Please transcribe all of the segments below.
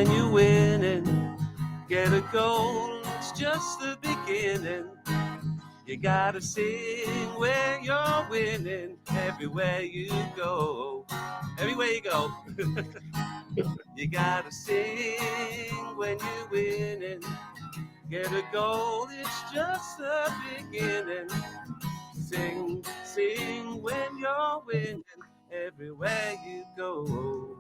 when you're winning. Get a goal, it's just the beginning. You gotta sing when you're winning. Everywhere you go. Everywhere you go. You gotta sing when you're winning. Get a goal, it's just the beginning. Sing, sing when you're winning. Everywhere you go.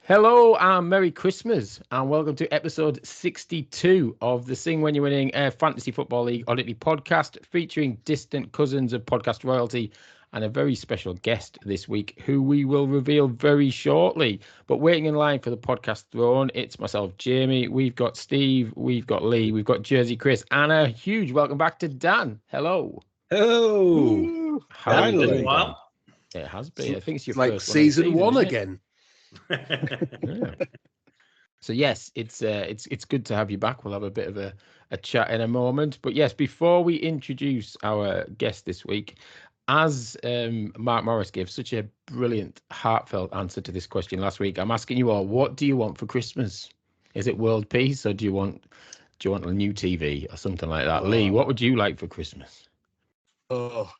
Hello and Merry Christmas and welcome to episode 62 of the Sing When You're Winning Fantasy Football League Oddity podcast, featuring distant cousins of podcast royalty and a very special guest this week who we will reveal very shortly. But waiting in line for the podcast throne, it's myself, Jamie, we've got Steve, we've got Lee, we've got Jersey Chris, and a huge welcome back to Dan. Hello. Oh, How are you finally. doing, Dan? It has been. I think it's your like first season one isn't it? again. Yeah. So yes, it's good to have you back. We'll have a bit of a chat in a moment. But yes, before we introduce our guest this week, as Mark Morris gave such a brilliant, heartfelt answer to this question last week, I'm asking you all, what do you want for Christmas? Is it world peace, or do you want a new TV or something like that? Lee, what would you like for Christmas? Oh,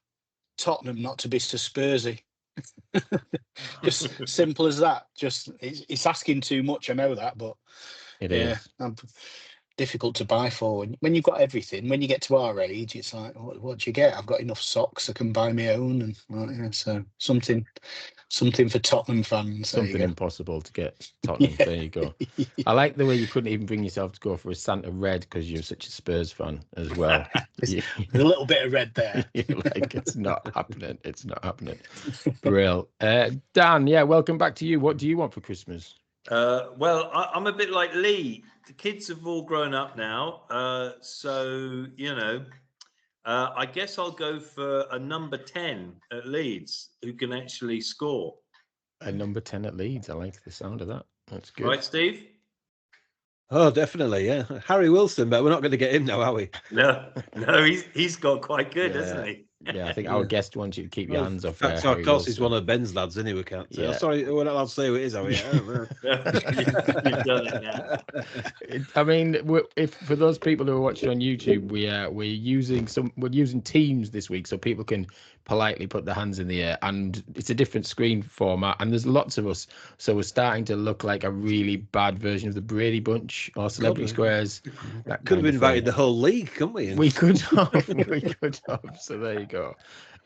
Tottenham not to be so Spursy. Just simple as that. Just it's asking too much. I know that, but It is difficult to buy for when you've got everything. When you get to our age, it's like, what do you get? I've got enough socks. I can buy my own, and so something for Tottenham fans. Something impossible to get Tottenham. Yeah. There you go. I like the way you couldn't even bring yourself to go for a Santa red because you're such a Spurs fan as well. There's a little bit of red there. You're like, it's not happening. It's not happening. Brill. Dan, yeah, welcome back to you. What do you want for Christmas? Well, I'm a bit like Lee. The kids have all grown up now, so I guess I'll go for a number 10 at Leeds who can actually score. A number 10 at Leeds. I like the sound of that. That's good. Right, Steve? Oh, definitely, yeah. Harry Wilson, but we're not going to get him now, are we? No, he's got quite good, hasn't he? Yeah, I think our guest wants you to keep your hands off. So of course, he's one of Ben's lads, anyway. Can't say. Yeah. Oh, sorry, we're not allowed to say who it is, are we? You've done it now. I mean, if for those people who are watching on YouTube, we're using Teams this week, so people can politely put their hands in the air, and it's a different screen format, and there's lots of us, so we're starting to look like a really bad version of the Brady Bunch or Celebrity Squares. That could have invited the whole league, couldn't we? We could have. So there you go.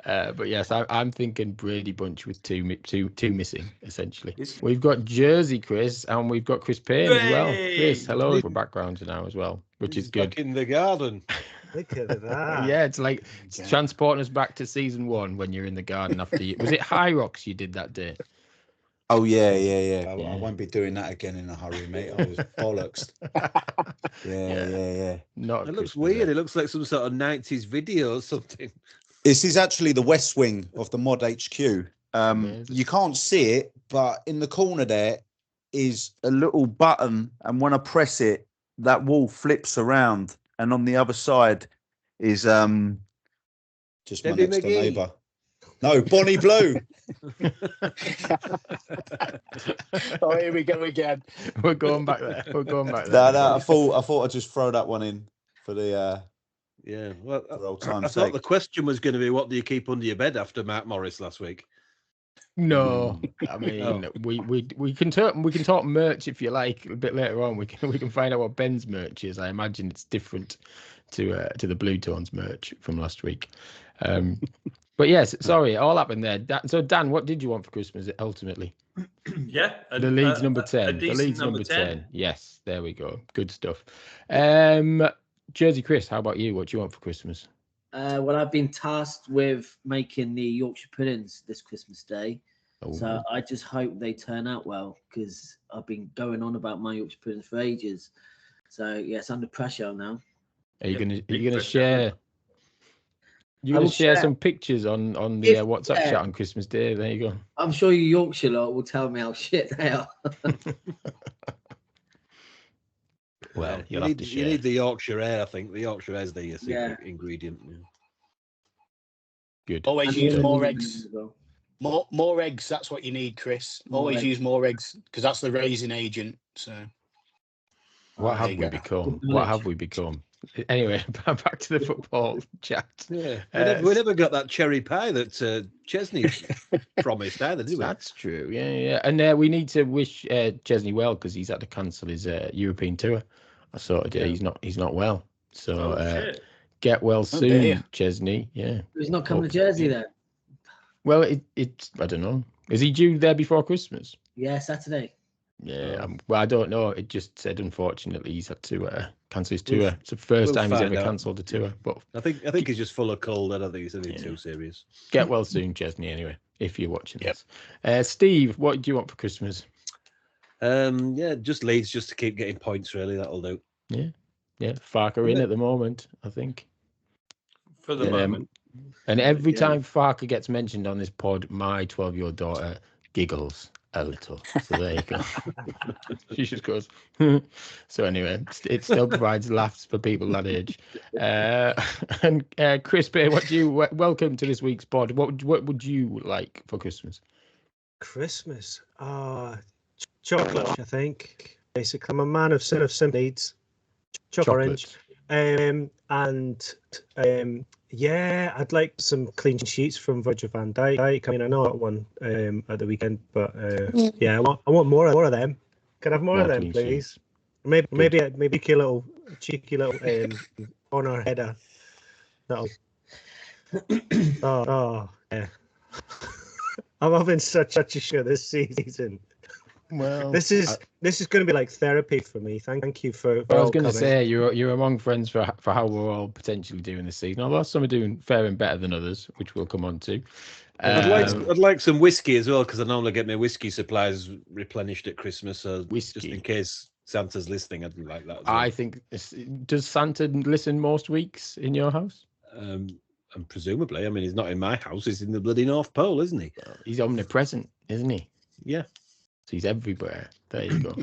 But yes, I'm thinking Brady Bunch with two missing, essentially. We've got Jersey Chris and we've got Chris Payne as well. Chris, hello for backgrounds now as well, which is good. Back in the garden. Look at that. Yeah, it's like transporting us back to season 1 when you're in the garden after you. Was it High Rocks you did that day? Oh yeah. I won't be doing that again in a hurry, mate. I was bollocks. Yeah. It looks weird. It looks like some sort of 90s video or something. This is actually the West Wing of the Mod HQ. You can't see it, but in the corner there is a little button, and when I press it, that wall flips around, and on the other side is just my next door neighbour. No, Bonnie Blue. Oh, here we go again. We're going back there. No, I thought I'd just throw that one in for the yeah. Well, for old time's I thought sake. the question was going to be, what do you keep under your bed after Mark Morris last week? No, I mean we can talk merch if you like a bit later on. We can find out what Ben's merch is. I imagine it's different to the Blue Tones merch from last week. But yes, sorry, all happened there. So Dan, what did you want for Christmas ultimately? Yeah, The Leeds number 10. The Leeds number 10. Yes, there we go. Good stuff. Jersey Chris, how about you? What do you want for Christmas? Well, I've been tasked with making the Yorkshire puddings this Christmas Day. Oh. So I just hope they turn out well, because I've been going on about my Yorkshire puddings for ages. So yeah, it's under pressure now. Are you gonna share? You're going to share some pictures on the WhatsApp chat on Christmas Day. There you go. I'm sure you Yorkshire lot will tell me how shit they are. Well, you need the Yorkshire air, I think. The Yorkshire air is the secret ingredient. Yeah. Good. Always use more eggs. More eggs. That's what you need, Chris. Always use more eggs because that's the raising agent. So. What have we become? What have we become? Anyway, back to the football chat. Yeah, we never got that cherry pie that Chesney promised either, did we? That's true. Yeah. And we need to wish Chesney well because he's had to cancel his European tour. I saw it. He's not well. So get well soon, Chesney. Yeah. He's not coming to Jersey then. Well, it's I don't know. Is he due there before Christmas? Yeah, Saturday. Yeah, well, I don't know. It just said, unfortunately, he's had to cancel his tour. It's the first time he's ever cancelled a tour. But I think he's just full of cold. I don't think he's anything too serious. Get well soon, Chesney. Anyway, if you're watching this, Steve, what do you want for Christmas? Just Leeds, just to keep getting points. Really, that'll do. Yeah. Farker in at the moment, I think. For the moment. And every time Farker gets mentioned on this pod, my 12-year-old daughter giggles a little. So there you go. She just goes. So anyway, it still provides laughs for people that age. And Chris Bay, welcome to this week's pod. What would you like for Christmas? Christmas, chocolate. I think basically I'm a man of simple needs. Chocolate orange, I'd like some clean sheets from Virgil van Dijk. I mean, I know I won at the weekend, but I want more of them. Can I have more of them, please? Sheets. Maybe a cheeky little corner header. That'll. Yeah. I'm having such a show this season. Well, this is going to be like therapy for me. Thank you for. I was going to say you're among friends for how we're all potentially doing this season. Although some are doing faring better than others, which we'll come on to. I'd like some whiskey as well because I normally get my whiskey supplies replenished at Christmas. So just in case Santa's listening, I'd like that. As well. I think does Santa listen most weeks in your house? And presumably, I mean, he's not in my house. He's in the bloody North Pole, isn't he? He's omnipresent, isn't he? Yeah. He's everywhere. There you go.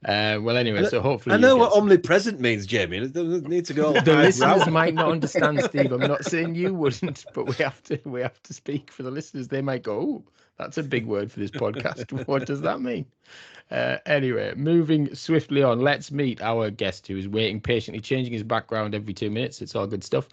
Well, anyway, so hopefully I know what omnipresent means, Jamie. It doesn't need to go. The listeners might not understand, Steve. I'm not saying you wouldn't, but we have to speak for the listeners. They might go, "Oh, that's a big word for this podcast. What does that mean?" Anyway, moving swiftly on, let's meet our guest who is waiting patiently, changing his background every 2 minutes. It's all good stuff.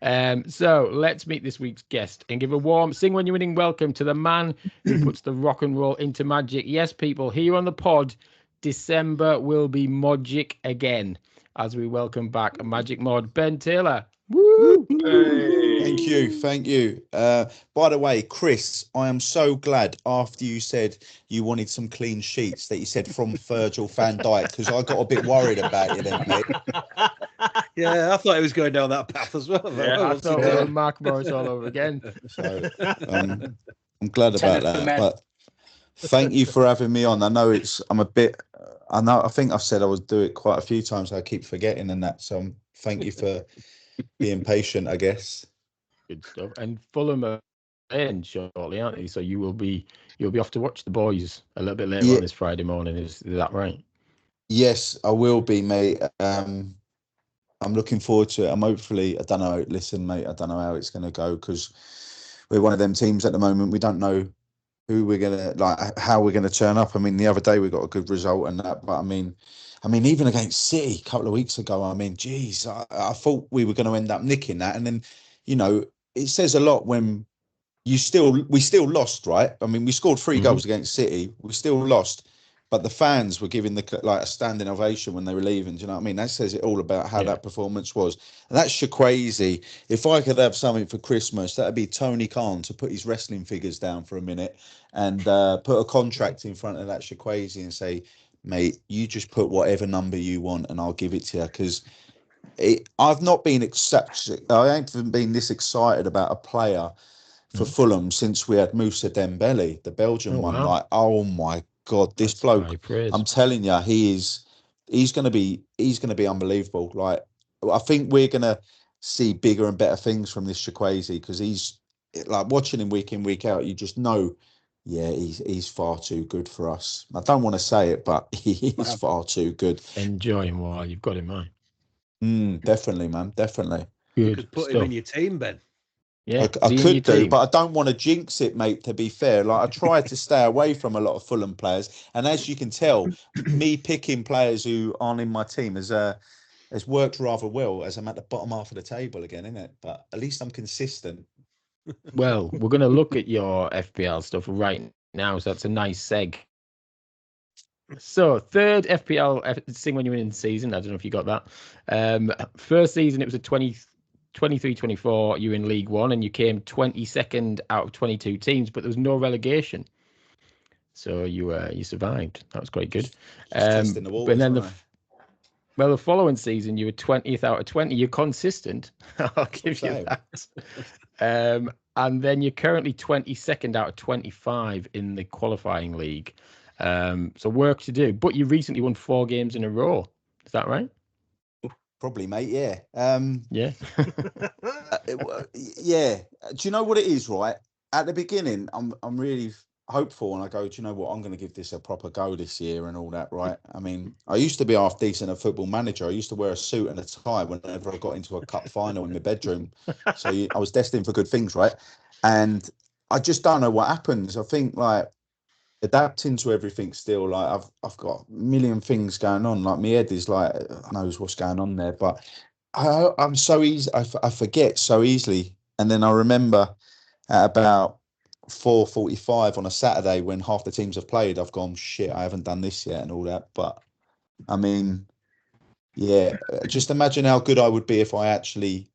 So let's meet this week's guest and give a warm Sing When You're Winning welcome to the man who puts the rock and roll into magic. Yes, people, here on the pod, December will be modgic again as we welcome back Magic Mod Ben Taylor. Woo! Hey. Thank you. By the way, Chris, I am so glad after you said you wanted some clean sheets that you said from Virgil van Dijk because I got a bit worried about you then, mate. Yeah, I thought it was going down that path as well. Yeah, I thought it was Mark Morris all over again. So I'm glad about that. But thank you for having me on. I know I think I've said I would do it quite a few times. I keep forgetting and that. So thank you for being patient, I guess. Good stuff. And Fulham are in shortly, aren't they? So you'll be off to watch the boys a little bit later on this Friday morning. Is that right? Yes, I will be, mate. I'm looking forward to it. I don't know. Listen, mate, I don't know how it's going to go because we're one of them teams at the moment. We don't know who we're gonna how we're gonna turn up. I mean, the other day we got a good result and that, but I mean, even against City a couple of weeks ago, I mean, geez, I thought we were going to end up nicking that, and then it says a lot when we still lost, right? I mean, we scored 3 goals against City, we still lost, but the fans were giving a standing ovation when they were leaving. Do you know what I mean? That says it all about how that performance was. And that's crazy. If I could have something for Christmas, that'd be Tony Khan to put his wrestling figures down for a minute and put a contract in front of that Shaquazi and say, mate, you just put whatever number you want and I'll give it to you. Because I've not been I haven't been this excited about a player for Fulham since we had Moussa Dembele, the Belgian one. Wow. Like, oh my God, this bloke! I'm telling you, he's going to be unbelievable. Like, I think we're going to see bigger and better things from this Shaquazi because he's like watching him week in, week out. You just know, he's far too good for us. I don't want to say it, but he's far too good. Enjoy him while you've got him, mate. Definitely, man. Definitely. You could put him in your team, Ben. Yeah, I could do, but I don't want to jinx it, mate, to be fair. Like, I try to stay away from a lot of Fulham players. And as you can tell, me picking players who aren't in my team has worked rather well, as I'm at the bottom half of the table again, isn't it? But at least I'm consistent. Well, we're going to look at your FPL stuff right now, so that's a nice seg. So, third FPL Sing When You Win in season. I don't know if you got that. First season, it was a 23-24. You were in League One, and you came 22nd out of 22 teams, but there was no relegation. So you survived. That was quite good. Testing the waters, but then the following season, you were 20th out of 20. You're consistent. I'll give you that. And then you're currently 22nd out of 25 in the qualifying league. So work to do. But you recently won 4 games in a row. Is that right? Probably, mate. Yeah. Yeah. Yeah. Do you know what it is, right? At the beginning, I'm really hopeful, and I go, do you know what? I'm going to give this a proper go this year and all that, right? I mean, I used to be half decent at Football Manager. I used to wear a suit and a tie whenever I got into a cup final in my bedroom. So I was destined for good things, right? And I just don't know what happens. I think, like, adapting to everything still, like I've got a million things going on. Like, my head is like, knows what's going on there, but I'm so easy. I forget so easily. And then I remember at about 4:45 on a Saturday, when half the teams have played, I've gone, shit, I haven't done this yet and all that. But I mean, yeah, just imagine how good I would be if I actually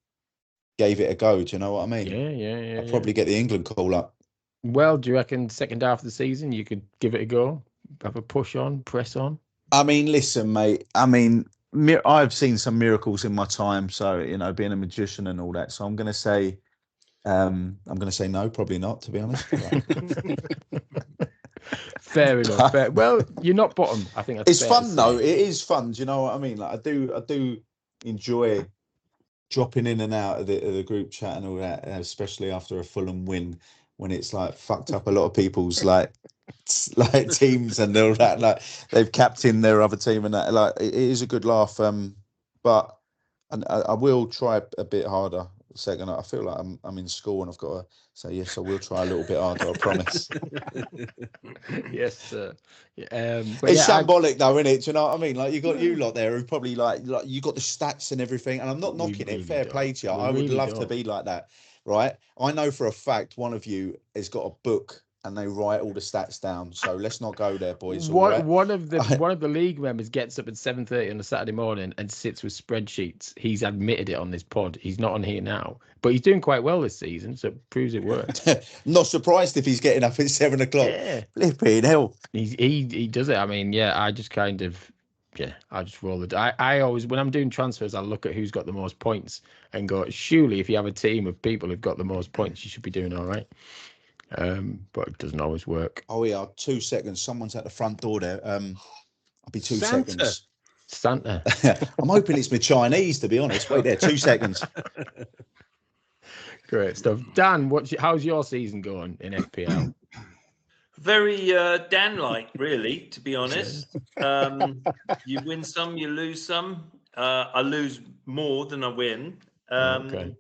gave it a go. Do you know what I mean? Yeah. I'd probably get the England call up. Well, do you reckon second half of the season you could give it a go? Have a push on, press on? I mean, listen, mate. I mean, I've seen some miracles in my time. So, you know, being a magician and all that. So I'm going to say no, probably not, to be honest. Fair enough. Well, you're not bottom. I think that's it's fun though. It is fun. Do you know what I mean? Like, I do enjoy dropping in and out of the group chat and all that, especially after a Fulham win, when it's like fucked up a lot of people's like teams and all that. Like, they've captained their other team and that. Like, it is a good laugh. But I will try a bit harder. Second, I feel like I'm in school and I've got to say yes. I will try a little bit harder. I promise. Yes, sir. It's shambolic though, isn't it? Do you know what I mean? Like, you got you lot there who probably like you got the stats and everything, and I'm not knocking it. Fair play to you. I would love to be like that, right? I know for a fact one of you has got a book and they write all the stats down. So let's not go there, boys. One of the league members gets up at 7:30 on a Saturday morning and sits with spreadsheets. He's admitted it on this pod. He's not on here now, but he's doing quite well this season, so it proves it works. Not surprised if he's getting up at 7 o'clock. Yeah, flipping hell. He does it. I mean, yeah, I just kind of. Yeah, I just roll it. I always, when I'm doing transfers, I look at who's got the most points and go, surely if you have a team of people who've got the most points, you should be doing all right. But it doesn't always work. Oh yeah, 2 seconds. Someone's at the front door there. I'll be 2 Santa. seconds. Santa. I'm hoping it's my Chinese, to be honest. Wait there, 2 seconds. Great stuff. Dan, how's your season going in FPL? Very Dan-like, really, to be honest. You win some, you lose some. I lose more than I win. Okay.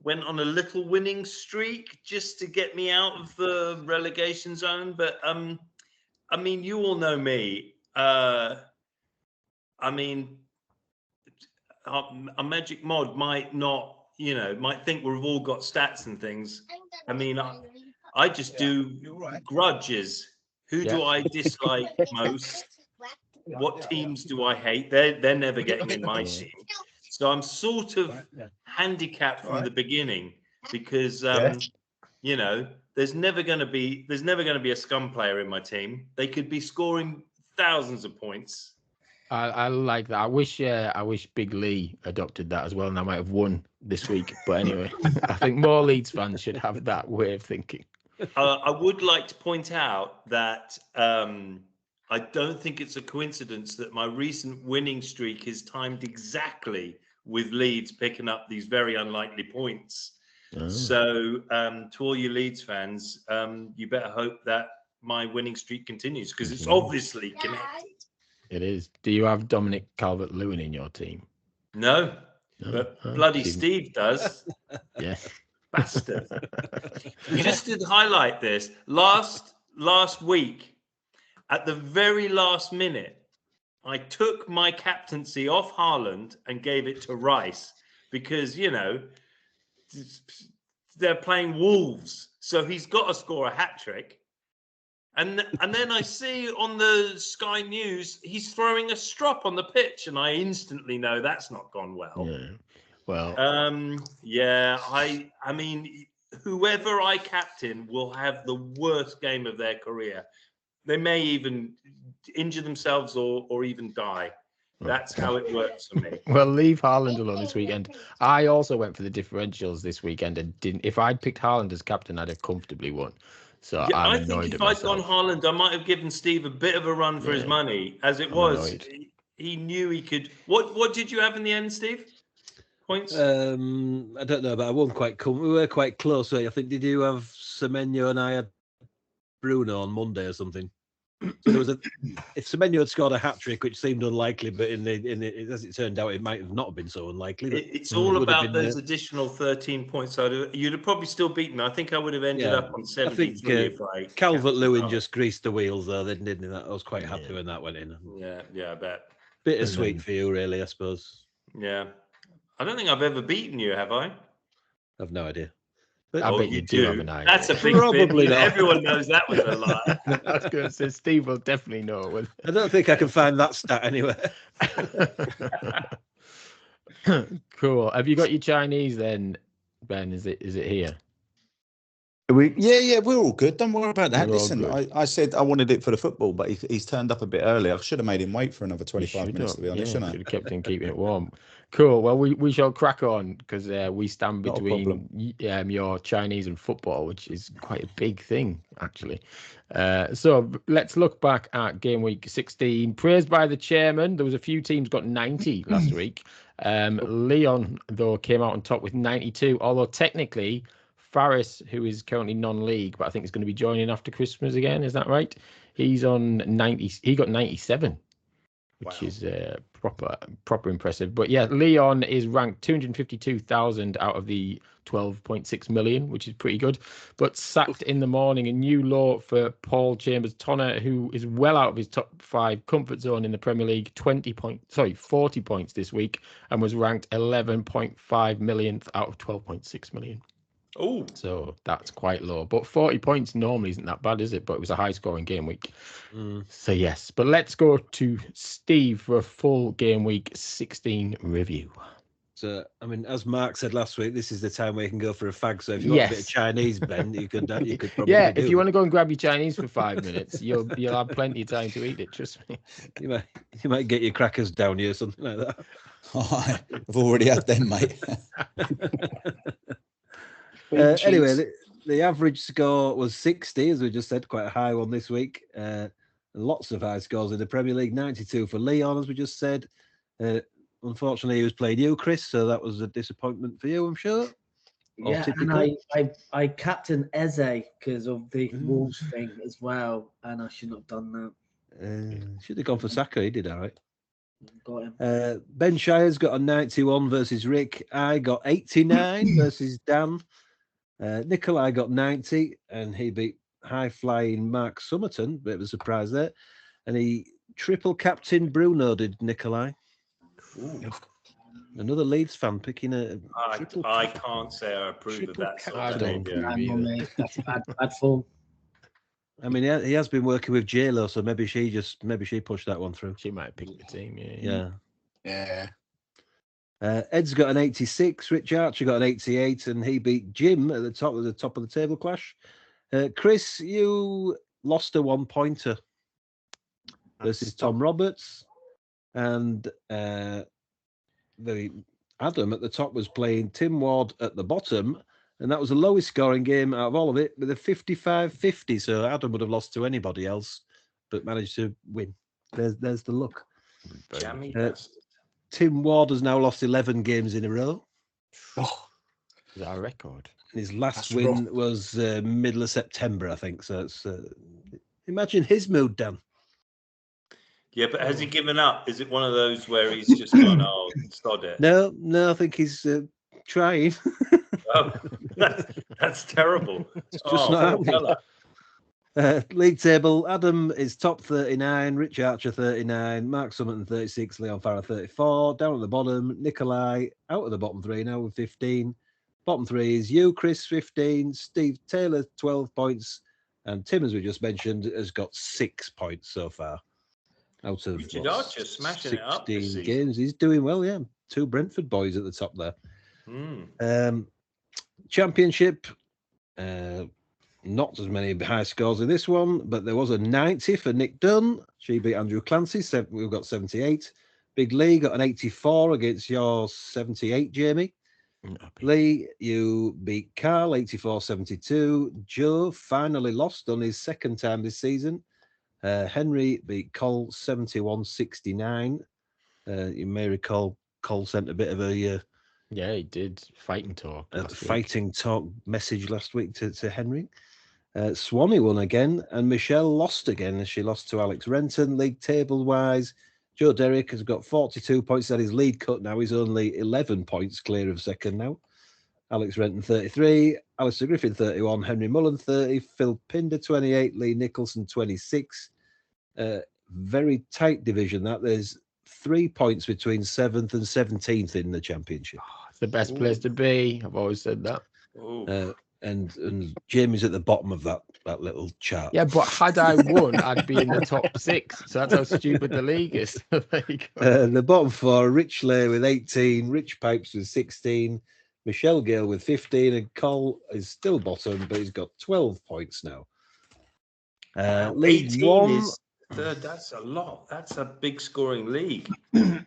Went on a little winning streak just to get me out of the relegation zone. But, I mean, you all know me. I mean, a magic mod might not, might think we've all got stats and things. I mean, I just do grudges. Who do I dislike most? What teams do I hate? They're never getting in my team. So I'm sort of handicapped from the beginning because there's never going to be a scum player in my team. They could be scoring thousands of points. I like that. I wish Big Lee adopted that as well, and I might have won this week. But anyway, I think more Leeds fans should have that way of thinking. I would like to point out that I don't think it's a coincidence that my recent winning streak is timed exactly with Leeds picking up these very unlikely points. Oh. So to all you Leeds fans, you better hope that my winning streak continues because it's obviously connected. It is. Do you have Dominic Calvert-Lewin in your team? No, but bloody Steve does. Yeah. bastard. Just to highlight this, last week, at the very last minute, I took my captaincy off Haaland and gave it to Rice because, you know, they're playing Wolves. So he's got to score a hat-trick. And then I see on the Sky News, he's throwing a strop on the pitch, and I instantly know that's not gone well. Yeah. Well, I mean, whoever I captain will have the worst game of their career. They may even injure themselves or even die. That's how it works for me. Well, leave Haaland alone this weekend. I also went for the differentials this weekend and didn't. If I'd picked Haaland as captain, I'd have comfortably won. So yeah, I'm I think annoyed if at I'd gone myself. Haaland, I might have given Steve a bit of a run for his money. As it was, he knew he could. What did you have in the end, Steve? Points? I don't know, but I won quite. We were quite close. I think did you have Semenyo and I had Bruno on Monday or something? So there was if Semenyo had scored a hat trick, which seemed unlikely, but in the as it turned out, it might have not been so unlikely. It's all about those additional 13 points. So you'd have probably still beaten me. I think I would have ended up on 73. I think Calvert-Lewin just greased the wheels though, didn't he? I was quite happy when that went in. Yeah, I bet. Bittersweet for you, really, I suppose. Yeah, I don't think I've ever beaten you, have I? I've no idea. I bet you do have an idea. That's a big Probably not. Everyone knows that was a lie. I was going to say Steve will definitely know. I don't think I can find that stat anywhere. Cool. Have you got your Chinese then, Ben? Is it here? Yeah, we're all good. Don't worry about that. We're all Listen, good. I said I wanted it for the football, but he's turned up a bit early. I should have made him wait for another 25 minutes, to be honest, shouldn't I? Should have kept him keeping it warm. Cool. Well, we shall crack on because we stand Not a between your Chinese and football, which is quite a big thing, actually. So let's look back at game week 16. Praised by the chairman. There was a few teams got 90 last week. Leon, though, came out on top with 92, although technically Faris, who is currently non-league, but I think is going to be joining after Christmas again. Is that right? He's on 90. He got 97, which is proper impressive. But yeah, Leon is ranked 252,000 out of the 12.6 million, which is pretty good. But sacked in the morning, a new low for Paul Chambers-Tonner, who is well out of his top 5 comfort zone in the Premier League. 40 points this week, and was ranked 11.5 millionth out of 12.6 million. Oh, so that's quite low, but 40 points normally isn't that bad, is it? But it was a high-scoring game week. So yes, but let's go to Steve for a full game week 16 review. So I mean, as Mark said last week, this is the time where you can go for a fag. So if you want a bit of Chinese, Ben, you could probably if you want to go and grab your Chinese for 5 minutes, you'll have plenty of time to eat it. Trust me. You might get your crackers down here, something like that. Oh, I've already had them, mate. Anyway, the average score was 60, as we just said, quite a high one this week. Lots of high scores in the Premier League. 92 for Leon, as we just said. Unfortunately, he was playing you, Chris, so that was a disappointment for you, I'm sure. Yeah, and I captained Eze because of the Wolves thing as well, and I shouldn't have done that. Should have gone for Saka. He did all right. Got him. Ben Shire's got a 91 versus Rick. I got 89 versus Dan. Nikolai got 90, and he beat high-flying Mark Summerton. Bit of a surprise there. And he triple captain Bruno, did Nikolai. Ooh. Another Leeds fan picking a triple. I can't say I approve of that. That's bad form. I mean, he has been working with J-Lo, so maybe she pushed that one through. She might pick the team. Yeah. Ed's got an 86. Rich Archer got an 88, and he beat Jim at the top of the table clash. Chris, you lost a 1-pointer versus Tom Roberts, and Adam at the top was playing Tim Ward at the bottom, and that was the lowest scoring game out of all of it with a 55-50. So Adam would have lost to anybody else, but managed to win. There's the luck. Tim Ward has now lost 11 games in a row. Oh, is that a record? His last win was middle of September, I think. So it's imagine his mood, Dan. Yeah, but has he given up? Is it one of those where he's just gone, oh, sod it? No, I think he's trying. Oh, that's terrible. It's just not happening. League table, Adam is top 39, Rich Archer 39, Mark Summerton 36, Leon Farrer 34. Down at the bottom, Nikolai out of the bottom three now with 15. Bottom three is you, Chris 15, Steve Taylor 12 points, and Tim, as we just mentioned, has got 6 points so far. Out of Richard Archer smashing it up this 16 season. games. He's doing well, yeah. 2 Brentford boys at the top there. Championship, not as many high scores in this one, but there was a 90 for Nick Dunn. She beat Andrew Clancy. We've got 78. Big Lee got an 84 against your 78, Jamie. Lee, you beat Carl 84-72. Joe finally lost on his second time this season. Henry beat Cole 71-69. You may recall Cole sent a bit of a yeah, he did fighting talk. Fighting talk message last week to Henry. Swanee won again, and Michelle lost again. She lost to Alex Renton. League table wise, Joe Derrick has got 42 points at his lead cut now. He's only 11 points clear of second now. Alex Renton 33, Alistair Griffin 31, Henry Mullen 30, Phil Pinder 28, Lee Nicholson 26. Very tight division that. There's 3 points between 7th and 17th in the championship. It's the best place to be. I've always said that. And Jamie's at the bottom of that little chart. Yeah, but had I won, I'd be in the top 6. So that's how stupid the league is. There you go. The bottom 4, Rich Lay with 18, Rich Pipes with 16, Michelle Gale with 15, and Cole is still bottom, but he's got 12 points now. League 1 is third. That's a lot. That's a big scoring league. League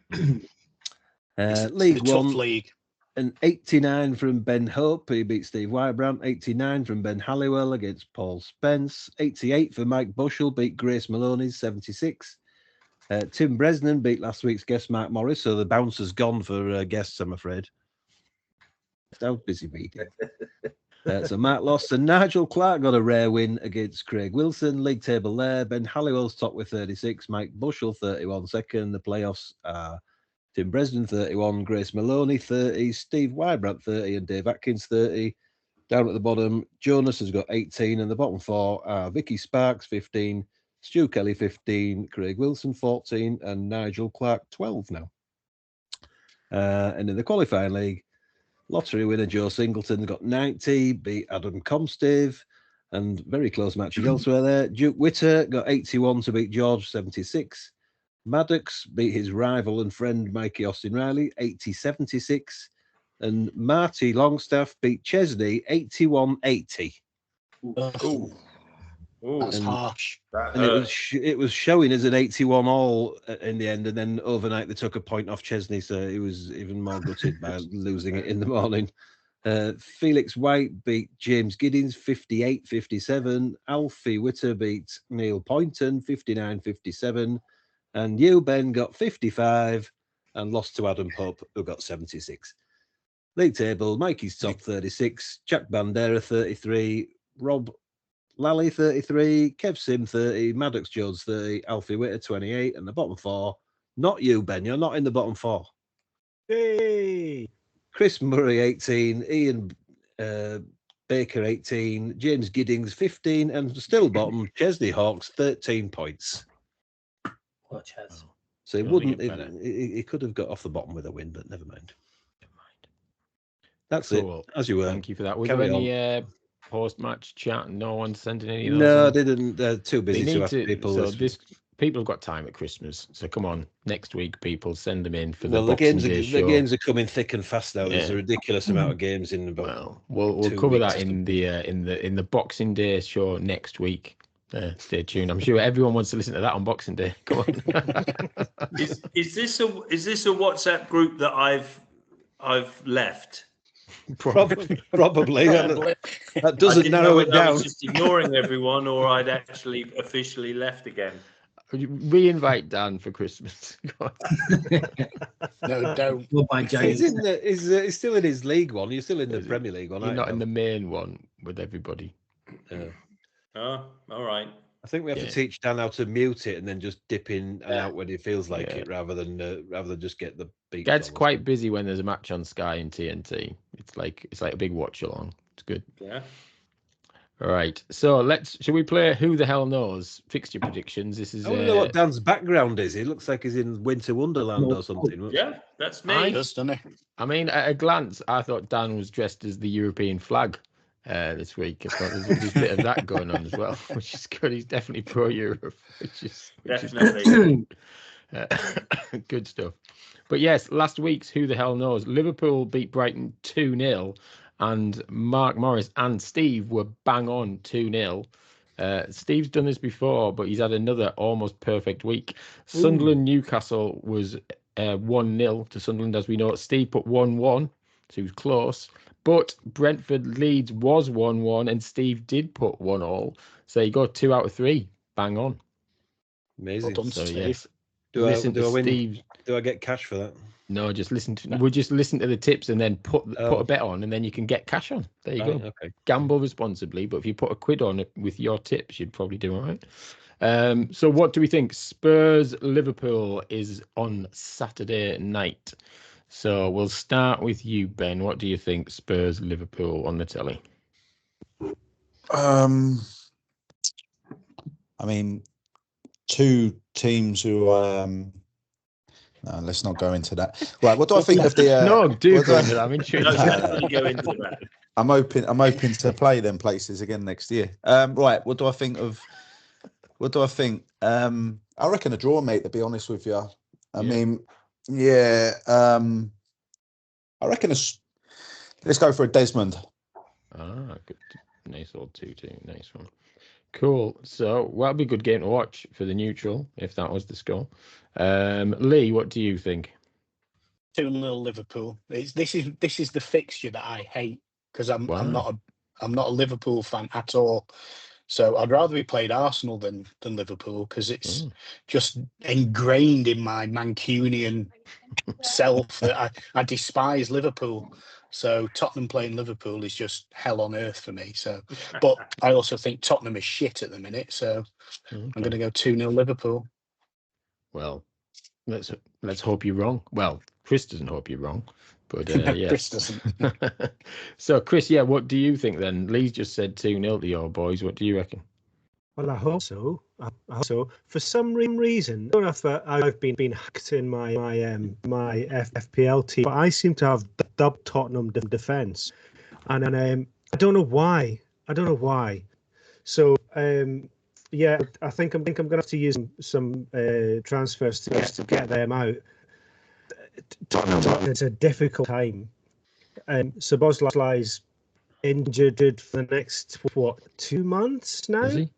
1 league. An 89 from Ben Hope. He beat Steve Whitebrandt. 89 from Ben Halliwell against Paul Spence. 88 for Mike Bushell. Beat Grace Maloney's 76. Tim Bresnan beat last week's guest Mark Morris. So the bounce has gone for guests, I'm afraid. How busy meeting. So Mark lost. And Nigel Clark got a rare win against Craig Wilson. League table there. Ben Halliwell's top with 36. Mike Bushell 31 second. The playoffs are Tim Bresnan 31, Grace Maloney 30, Steve Wybrandt 30, and Dave Atkins 30. Down at the bottom, Jonas has got 18, and the bottom 4 are Vicky Sparks 15, Stu Kelly 15, Craig Wilson 14, and Nigel Clark 12 now. And in the qualifying league, lottery winner Joe Singleton got 90, beat Adam Comstave, and very close matches elsewhere there. Duke Witter got 81 to beat George 76. Maddox beat his rival and friend Mikey Austin Riley 80-76, and Marty Longstaff beat Chesney 81-80. That's harsh. And it was showing as an 81 all in the end, and then overnight they took a point off Chesney, so he was even more gutted by losing it in the morning. Felix White beat James Giddings 58-57. Alfie Witter beat Neil Poynton 59-57. And you, Ben, got 55 and lost to Adam Pope, who got 76. League table, Mikey's top 36, Jack Bandera 33, Rob Lally 33, Kev Sim 30, Maddox Jones 30, Alfie Witter 28, and the bottom 4. Not you, Ben, you're not in the bottom 4. Hey! Chris Murray 18, Ian Baker 18, James Giddings 15, and still bottom, Chesney Hawks 13 points. So he wouldn't. He could have got off the bottom with a win, but never mind. That's it. As you were. Thank you for that. Was there any post-match chat? No one sending any of those? No, they didn't. They're too busy to ask people. So people have got time at Christmas. So come on, next week, people send them in for the Boxing Day the show. games are coming thick and fast now. There's a ridiculous amount of games in about. Well, we'll cover that in the Boxing Day show next week. Stay tuned. I'm sure everyone wants to listen to that on Boxing Day. Come on. Is this a WhatsApp group that I've left? Probably. That doesn't narrow it down. I was just ignoring everyone, or I'd actually officially left again. Re-invite Dan for Christmas. No, don't. He's still in his league one. You're still in the Premier League one. You're not in the main one with everybody. Oh, all right. I think we have to teach Dan how to mute it and then just dip in and out when he feels like it, rather than just get the beats. Gets quite busy when there's a match on Sky and TNT. It's like a big watch along. It's good. Yeah. All right. So shall we play Who the Hell Knows fixture predictions? This is. I want to know what Dan's background is. He looks like he's in Winter Wonderland or something. Yeah, that's me. I mean, at a glance, I thought Dan was dressed as the European flag this week. I thought there's a bit of that going on as well, which is good. He's definitely pro-Europe, which is definitely good stuff. But yes, last week's Who the Hell Knows? Liverpool beat Brighton 2-0, and Mark Morris and Steve were bang on 2-0. Steve's done this before, but he's had another almost perfect week. Sunderland Newcastle was 1-0 to Sunderland, as we know. Steve put 1-1, so he was close. But Brentford Leeds was 1-1, and Steve did put 1-1. So he got 2 out of 3. Bang on. Amazing. Well done, so Steve. yes, Do I win? Steve. Do I get cash for that? No, just listen to. We'll just listen to the tips and then put a bet on, and then you can get cash on. There you go. Okay. Gamble responsibly, but if you put a quid on it with your tips, you'd probably do all right. So what do we think? Spurs Liverpool is on Saturday night. So we'll start with you, Ben. What do you think? Spurs Liverpool on the telly. I mean, two teams who no, let's not go into that. Right, what do I think of the? No, do go into that. I'm intrigued. Go into that. I'm hoping to play them places again next year. Right, what do I think of? What do I think? I reckon a draw, mate. To be honest with you, I mean, I reckon let's go for a Desmond. Good, nice old 2-2, nice one. Cool. So, that'll be a good game to watch for the neutral if that was the score. Lee, what do you think? 2-0 Liverpool. This is the fixture that I hate because I'm not a Liverpool fan at all. So I'd rather we played Arsenal than Liverpool because it's just ingrained in my Mancunian self that I despise Liverpool. So Tottenham playing Liverpool is just hell on earth for me. So, but I also think Tottenham is shit at the minute. So I'm going to go 2-0 Liverpool. Well, let's hope you're wrong. Well, Chris doesn't hope you're wrong, but yes. Chris doesn't. So, Chris, what do you think then? Lee's just said 2-0 to your boys. What do you reckon? Well, I hope so. For some reason, I don't know if I've been hacked in my FPL team, but I seem to have dubbed Tottenham defence, and I don't know why. So I think I'm going to have to use some transfers to get them out. Tottenham, it's a difficult time. So Boslai's injured for the next 2 months now. Is he?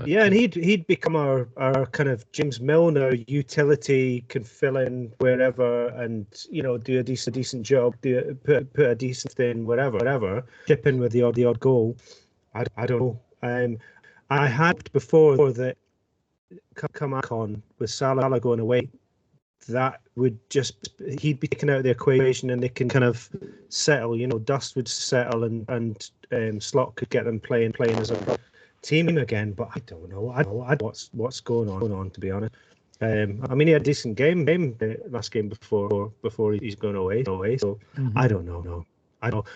Yeah, and he'd become our kind of James Milner utility, can fill in wherever and do a decent job, put a decent thing whatever, chip in with the odd goal. I don't know. I had before that come on with Salah going away, that would he'd be taken out of the equation and they can kind of settle. Dust would settle and Slot could get them playing as a team again, but I don't know. I don't know what's going on, to be honest. I mean, he had a decent game the last game before he's going away. So I don't know. No, I don't.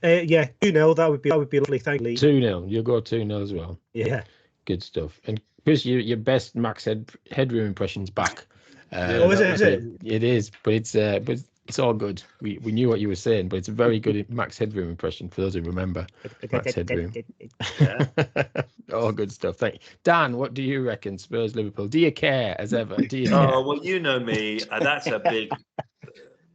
2-0. That would be lovely. Thank you, Lee. 2-0. You'll go 2-0 as well. Yeah, good stuff. And Chris, your best Max Headroom impression's back. Is it? It is, but it's all good. We knew what you were saying, but it's a very good Max Headroom impression for those who remember Max Headroom. All good stuff. Thank you. Dan, what do you reckon? Spurs Liverpool. Do you care as ever? Do you care? Oh well, you know me. That's a big.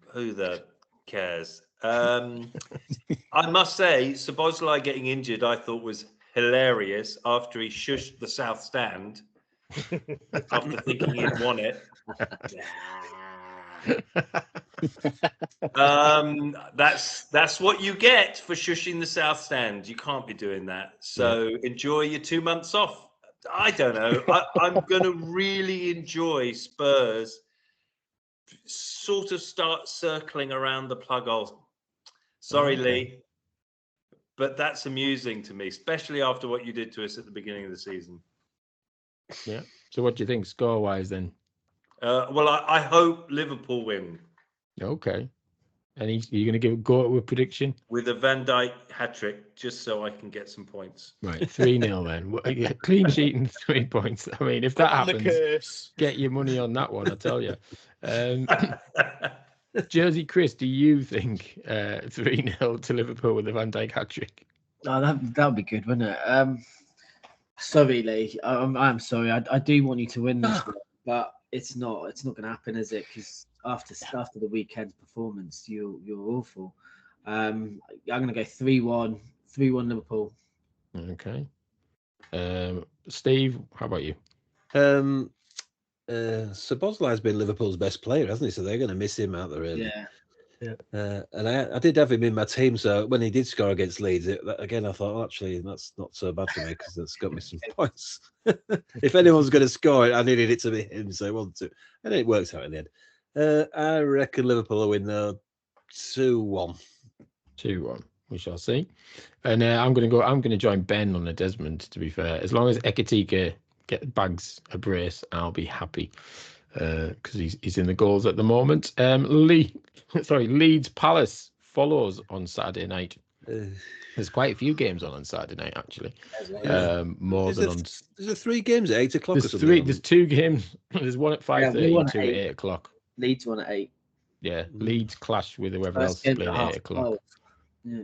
Who the cares? I must say, Szoboszlai getting injured, I thought was hilarious after he shushed the South Stand after thinking he'd won it. That's what you get for shushing the South Stand. You can't be doing that. So enjoy your 2 months off. I don't know. I'm going to really enjoy Spurs sort of start circling around the plug hole. Sorry, Lee, but that's amusing to me, especially after what you did to us at the beginning of the season. Yeah. So what do you think score-wise then? Well, I hope Liverpool win Okay. And you're going to go with a prediction? with a Van Dijk hat-trick, just so I can get some points. Right, 3-0 then. Yeah, clean sheet and 3 points. I mean, if that happens, get your money on that one, I tell you. Jersey Chris, do you think 3-0 to Liverpool with the Van Dijk hat-trick? Oh, that would be good, wouldn't it? Sorry, Lee. I'm sorry. I do want you to win this one, but it's not going to happen, is it? Because after the weekend's performance, you're awful. I'm going to go 3-1 Liverpool. Okay. Steve, how about you? Szoboszlai's been Liverpool's best player, hasn't he? So they're going to miss him out there, really. Yeah. And I did have him in my team, so when he did score against Leeds, again, I thought, well, actually, that's not so bad for me because that's got me some points. If anyone's going to score it, I needed it to be him, so I wanted to. And it works out in the end. I reckon Liverpool will win, though, 2-1. 2-1. We shall see. And I'm going to join Ben on the Desmond, to be fair. As long as Ekitike bags a brace, I'll be happy. Because he's in the goals at the moment. Leeds Palace follows on Saturday night. There's quite a few games on Saturday night, actually. More than on. There's 3 games at 8 o'clock. There's 2 games. There's one at 5:30 and 2 at 8 o'clock. Leeds one at 8. Yeah, Leeds clash with whoever else is playing at 8 o'clock. Yeah.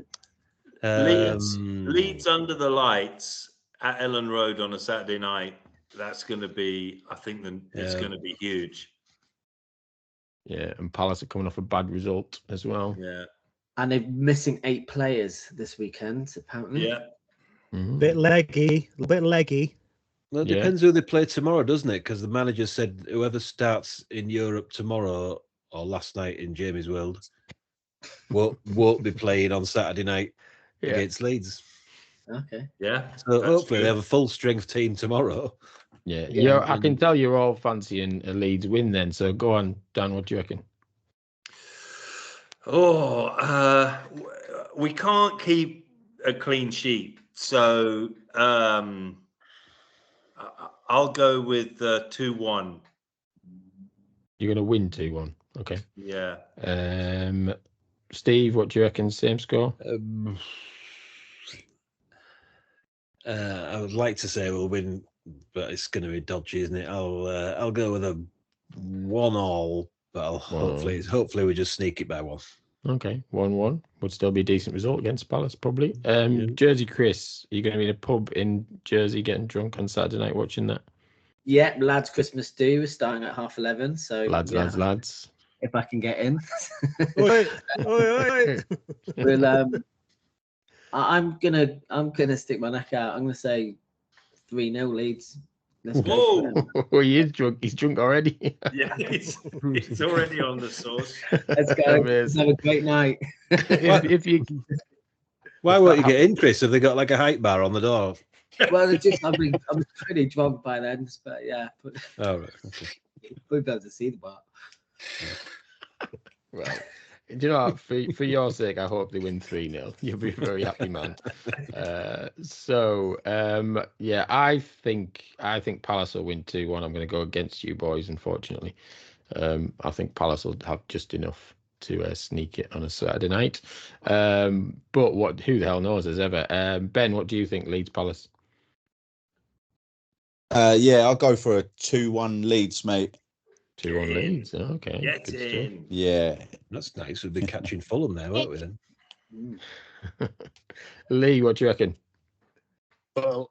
Leeds under the lights at Ellen Road on a Saturday night. That's going to be, I think, it's going to be huge. Yeah, and Palace are coming off a bad result as well. Yeah. And they're missing 8 players this weekend, apparently. Yeah. Mm-hmm. A bit leggy. Well, it depends who they play tomorrow, doesn't it? Because the manager said whoever starts in Europe tomorrow or last night in Jamie's World won't be playing on Saturday night against Leeds. Okay. Yeah. So hopefully they have a full strength team tomorrow. Yeah. I can tell you're all fancying a Leeds win then. So go on, Dan. What do you reckon? We can't keep a clean sheet, so I'll go with 2-1. You're going to win 2-1. Okay. Yeah. Steve, what do you reckon? Same score? I would like to say we'll win, but it's going to be dodgy, isn't it? I'll go with a 1-1, but hopefully we just sneak it by 1. Okay, 1-1 would still be a decent result against Palace, probably. Jersey Chris, are you going to be in a pub in Jersey getting drunk on Saturday night watching that? Yeah, lads' Christmas do is starting at 11:30. So lads. If I can get in. Oi. Well, I'm gonna stick my neck out. I'm gonna say 3-0 Leeds. Let's go. Oh, he is drunk. He's drunk already. Yeah, he's already on the sauce. Let's go. Let's have a great night. Why won't you get in, Chris? Have they got like a height bar on the door? Well, I'm pretty drunk by then, but yeah. Oh, right. Okay. We'll be able to see the bar. Right. Do you know what? For your sake, I hope they win 3-0. You'll be a very happy man. I think Palace will win 2-1. I'm going to go against you boys, unfortunately. I think Palace will have just enough to sneak it on a Saturday night. But who the hell knows as ever? Ben, what do you think, Leeds Palace? I'll go for a 2-1 Leeds, mate. 2-1 Leeds. Okay. Get in. Yeah. That's nice. We've been catching Fulham there, won't we then? Lee, what do you reckon? Well,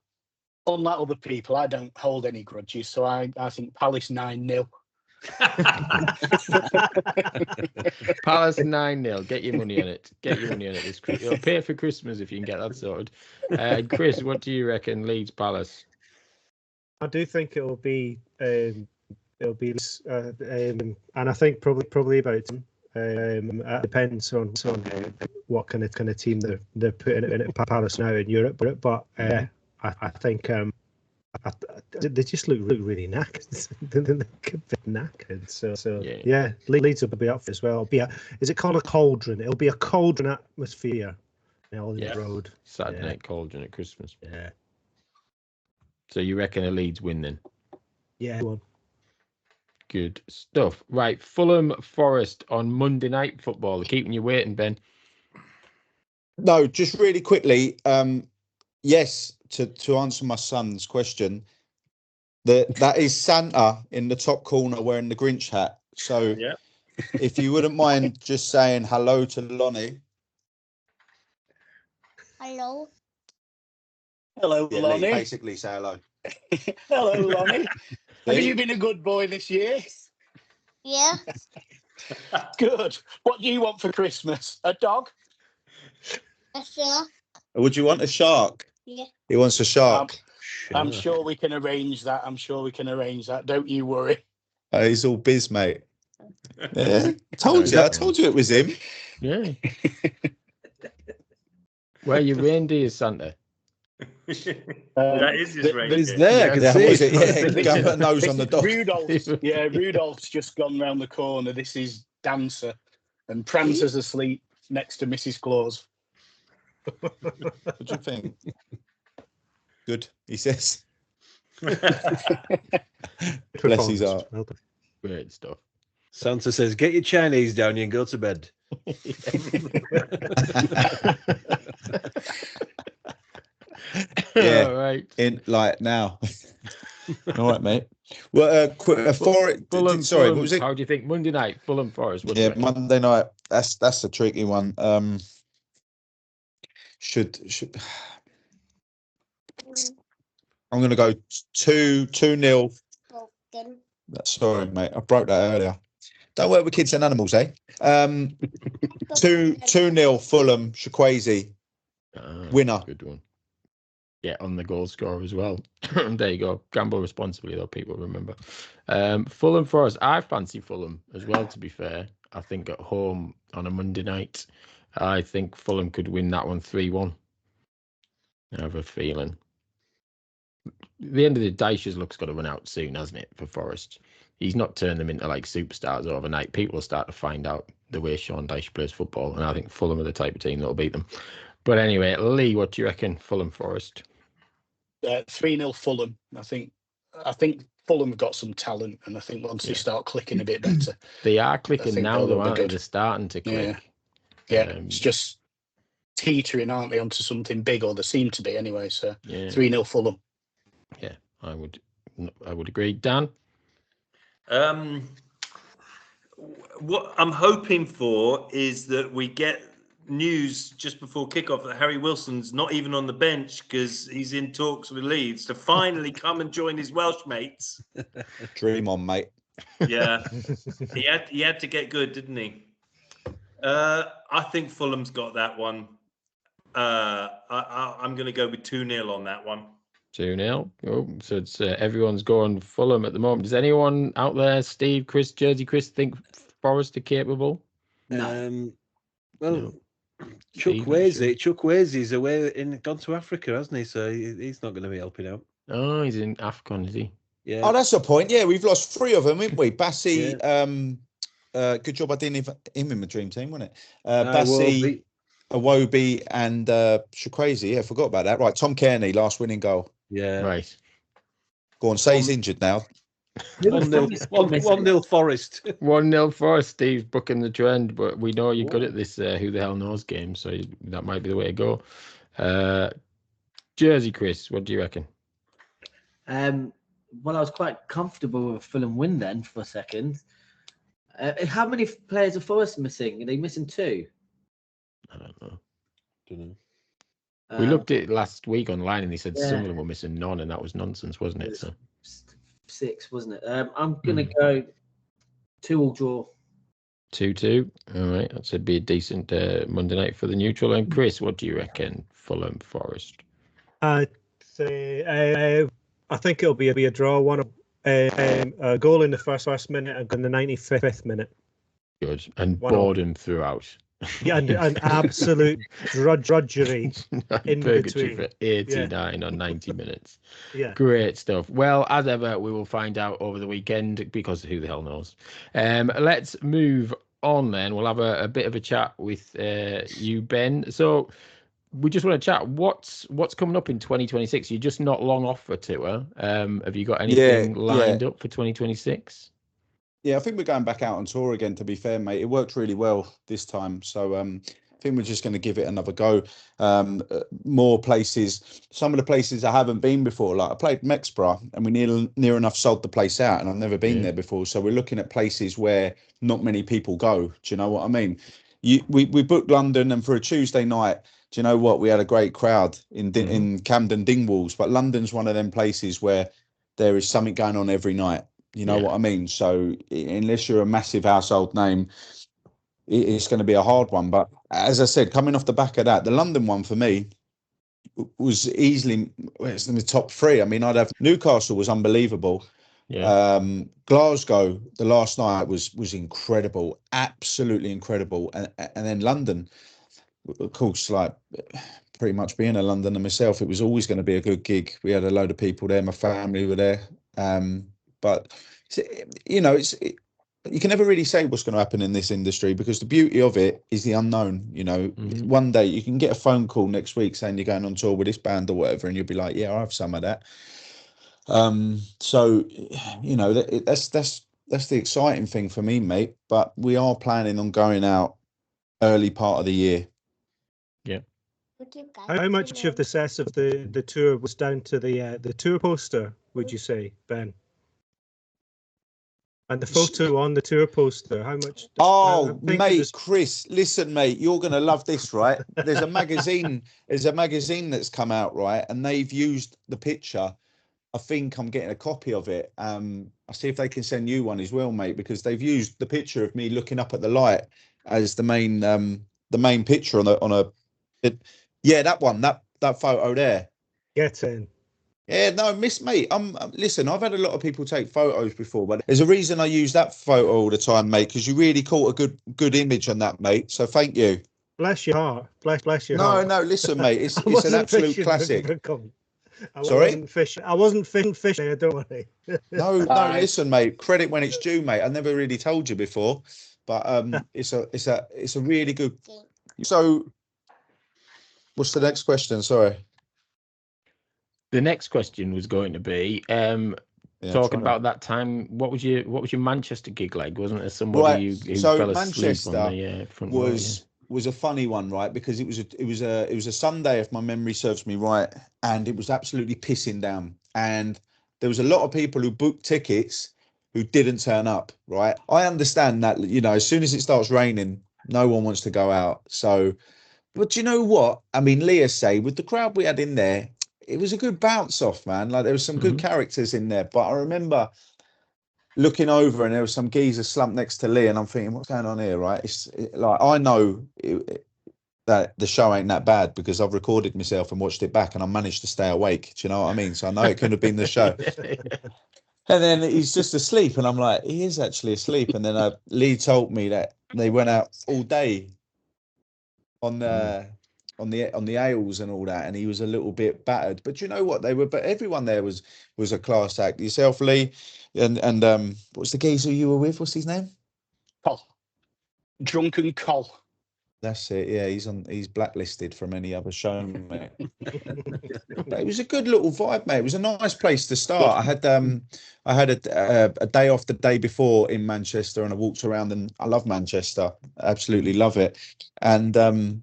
unlike other people, I don't hold any grudges, so I think Palace 9-0. Palace 9-0. Get your money on it. This Christmas. It'll pay for Christmas if you can get that sorted. Chris, what do you reckon? Leeds Palace. I do think it'll be, and I think probably about. It depends on what kind of team they're putting in at Palace now in Europe, but I think they just look really knackered. They look a bit knackered. So yeah, Leeds will be up for as well. Is it called a cauldron? It'll be a cauldron atmosphere. On the road. Saturday night cauldron at Christmas. Yeah. So you reckon a Leeds win then? Yeah, go on. Good stuff. Right, Fulham Forest on Monday Night Football. They're keeping you waiting, Ben. No, just really quickly. Yes, to answer my son's question, that is Santa in the top corner wearing the Grinch hat. So Yeah. if you wouldn't mind just saying hello to Lonnie. Hello. Hello, Yeah, Lee, Lonnie. basically say hello. Hello, Lonnie. Have you been a good boy this year? Yeah. Good. What do you want for Christmas? A dog? A shark. Would you want a shark? Yeah. He wants a shark. I'm sure we can arrange that. Don't you worry. He's all biz, mate. Yeah. I told you it was him. Yeah. Where are your reindeers, Santa? That is his reindeer. He's there. I can see was it. it? Yeah, got a nose on the dog. Rudolph's just gone round the corner. This is Dancer. And Prancer's asleep next to Mrs. Claus. What do you think? Good, he says. Bless his heart. Great stuff. Santa says, "Get your Chinese down here and go to bed." Yeah, all right. in like now. All right, mate. Well, Fulham, sorry, Fulham, what was it? how do you think Monday night Fulham Forest? What do you Yeah, reckon? Monday night. That's a tricky one. Should I'm going to go 2-0. Sorry, mate. I broke that earlier. Don't work with kids and animals, eh? 2-0 Fulham, Shakwezi. Winner. Good one. Yeah, on the goal scorer as well. There you go. Gamble responsibly, though, people remember. Fulham Forest. I fancy Fulham as well, to be fair. I think at home on a Monday night, I think Fulham could win that one 3-1. I have a feeling. At the end of the day, Dyche's luck's got to run out soon, hasn't it, for Forest? He's not turned them into like superstars overnight. People will start to find out the way Sean Dyche plays football, and I think Fulham are the type of team that'll beat them. But anyway, Lee, what do you reckon? Fulham Forest? 3-0 Fulham. I think Fulham have got some talent, and I think once they start clicking a bit better, they are clicking now, though, aren't they? good. They're starting to click. Yeah, it's just teetering, aren't they, onto something big, or they seem to be anyway. So 3-0 Fulham. Yeah, I would agree. Dan? What I'm hoping for is that we get news just before kickoff that Harry Wilson's not even on the bench because he's in talks with Leeds to finally come and join his Welsh mates. Dream on, mate. Yeah, he had to get good, didn't he? I think Fulham's got that one. I'm going to go with 2-0 on that one. 2-0. Oh, so it's everyone's going Fulham at the moment. Does anyone out there, Steve, Chris, Jersey Chris, think Forest are capable? No. No. Chukwuezi's away gone to Africa, hasn't he? So he's not going to be helping out. Oh, he's in AFCON, is he? Yeah. Oh, that's the point. Yeah, we've lost 3 of them, haven't we? Bassi, good job I didn't have him in my dream team, wasn't it? Bassi, Iwobi and Shakwezi. Yeah, forgot about that. Right, Tom Kearney, last winning goal. Yeah. Right. Go on, say he's injured now. 1-0 Forest. 1-0 Forest. Steve's booking the trend, but we know you're good at this who the hell knows game, so that might be the way to go. Jersey Chris, what do you reckon? Well, I was quite comfortable with a Fulham win then for a second. How many players are Forest missing? Are they missing 2? I don't know. Dunno. We looked at it last week online and they said some of them were missing none, and that was nonsense, wasn't it? So 6, wasn't it? I'm going to go 2-2 draw. 2-2. All right. That should be a decent Monday night for the neutral. And Chris, what do you reckon? Fulham Forest? I'd say I think it'll be a draw. A goal in the first minute and in the 95th minute. Good. And boredom throughout. Yeah, and absolute drudgery in between for 89 or 90 minutes. Yeah, great stuff. Well, as ever, we will find out over the weekend because who the hell knows. Let's move on then. We'll have a bit of a chat with you, Ben. So we just want to chat. What's coming up in 2026? You're just not long off for tour. Have you got anything lined up for 2026? Yeah, I think we're going back out on tour again, to be fair, mate. It worked really well this time. So I think we're just going to give it another go. More places. Some of the places I haven't been before, like I played Mexborough and we near enough sold the place out and I've never been there before. So we're looking at places where not many people go. Do you know what I mean? We booked London, and for a Tuesday night, do you know what? We had a great crowd in Camden Dingwalls, but London's one of them places where there is something going on every night. You know what I mean? So unless you're a massive household name, it's going to be a hard one. But as I said, coming off the back of that, the London one for me was easily, it's in the top three. I mean, I'd have Newcastle was unbelievable. Glasgow, the last night was incredible, absolutely incredible. And then London, of course, like pretty much being a Londoner myself, it was always going to be a good gig. We had a load of people there. My family were there. But you know, you can never really say what's going to happen in this industry because the beauty of it is the unknown. You know, one day you can get a phone call next week saying you're going on tour with this band or whatever, and you'll be like, yeah, I have some of that. So you know, that's the exciting thing for me, mate. But we are planning on going out early part of the year. Yeah. How much of the success of the tour was down to the tour poster, would you say, Ben? And the photo on the tour poster, how much? Oh, mate, Chris, listen, mate, you're going to love this, right? There's a magazine that's come out, right? And they've used the picture. I think I'm getting a copy of it. I'll see if they can send you one as well, mate, because they've used the picture of me looking up at the light as the main picture yeah, that one, that photo there. Get in. Yeah, no, mate. Listen, I've had a lot of people take photos before, but there's a reason I use that photo all the time, mate, because you really caught a good image on that, mate. So thank you. Bless your heart. Bless your heart. No, listen, mate. It's an absolute classic. Sorry? I wasn't fishing, don't worry. No, listen, mate. Credit when it's due, mate. I never really told you before, but it's a really good. So, what's the next question? Sorry. The next question was going to be talking about that time. What was your Manchester gig like? Wasn't there somebody who fell asleep on the front row? Was a funny one, right? Because it was a Sunday, if my memory serves me right, and it was absolutely pissing down. And there was a lot of people who booked tickets who didn't turn up, right? I understand that, you know, as soon as it starts raining, no one wants to go out. So, but you know what? I mean, Leah say with the crowd we had in there, it was a good bounce off, man. Like there was some good characters in there. But I remember looking over and there was some geezer slumped next to Lee, and I'm thinking, what's going on here, right? Like I know that the show ain't that bad because I've recorded myself and watched it back, and I managed to stay awake. Do you know what I mean? So I know it couldn't have been the show. And then he's just asleep, and I'm like, he is actually asleep. And then Lee told me that they went out all day on the ales and all that, and he was a little bit battered. But you know what? But everyone there was a class act. Yourself, Lee, and what's the geezer you were with? What's his name? Col. Drunken Col. That's it. Yeah, he's blacklisted from any other show, mate. But it was a good little vibe, mate. It was a nice place to start. I had a day off the day before in Manchester, and I walked around, and I love Manchester. Absolutely love it. And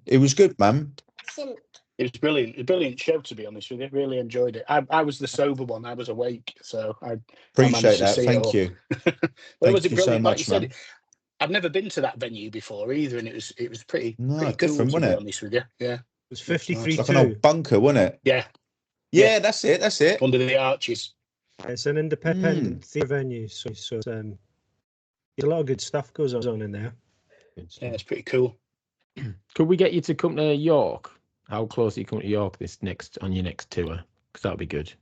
it was good, man. It was brilliant. A brilliant show, to be honest with you. Really enjoyed it. I was the sober one. I was awake, so I appreciate that. Thank you. Well, it was brilliant. So much, like you said, I've never been to that venue before either, and it was pretty different, cool, wasn't it? To be honest with you, yeah. It was 53. Like an old bunker, wasn't it? Yeah. Yeah, that's it. Under the arches. It's an independent theatre venue, so a lot of good stuff goes on in there. Yeah, it's pretty cool. Could we get you to come to York? How close are you coming to York on your next tour? Because that'll be good.